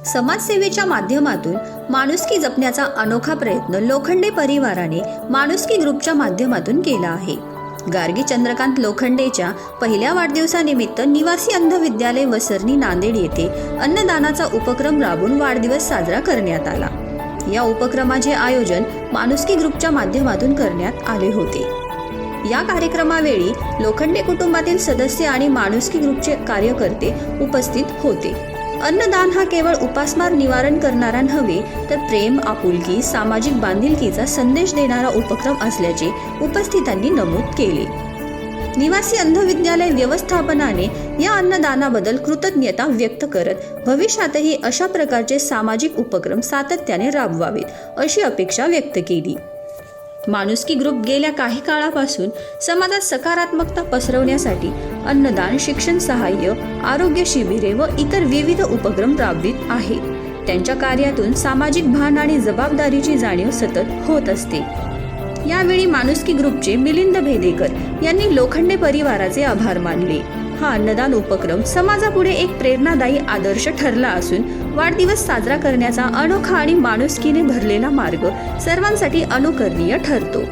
समाजसेवेच्या माध्यमातून माणुसकी जपण्याचा अनोखा प्रयत्न लोखंडे परिवाराने माणुसकी ग्रुपच्या माध्यमातून केला आहे। गार्गी चंद्रकांत लोखंडेच्या पहिल्या वाढदिवसानिमित्त निवासी अंध विद्यालय वसरणी नांदेड येथे अन्नदानाचा उपक्रम राबवून वाढदिवस साजरा करण्यात आला। या उपक्रमाचे आयोजन माणुसकी ग्रुपच्या माध्यमातून करण्यात आले होते। या कार्यक्रमावेळी लोखंडे कुटुंबातील सदस्य आणि माणुसकी ग्रुपचे कार्यकर्ते उपस्थित होते। अन्नदान हा केवळ उपासमार निवारण करणारा नव्हे तर प्रेम, आपुलकी, सामाजिक बांधिलकीचा संदेश देणारा उपक्रम असल्याचे उपस्थितांनी नमूद केले। निवासी अंध विद्यालय व्यवस्थापनाने या अन्नदानाबद्दल कृतज्ञता व्यक्त करत भविष्यातही अशा प्रकारचे सामाजिक उपक्रम सातत्याने राबवावेत अशी अपेक्षा व्यक्त केली। माणुसकी ग्रुप गेल्या काही काळापासून समाजात सकारात्मकता पसरवण्यासाठी अन्नदान, शिक्षण सहाय्य, आरोग्य शिबिरे व इतर विविध उपक्रम राबवित आहे। त्यांच्या कार्यातून सामाजिक भान आणि जबाबदारीची जाणीव सतत होत असते। यावेळी माणुसकी ग्रुपचे मिलिंद भेदेकर यांनी लोखंडे परिवाराचे आभार मानले। हा अन्नदान उपक्रम समाजापुढे एक प्रेरणादायी आदर्श ठरला असून वाढदिवस साजरा करण्याचा अनोखा आणि माणुसकीने भरलेला मार्ग सर्वांसाठी अनुकरणीय ठरतो।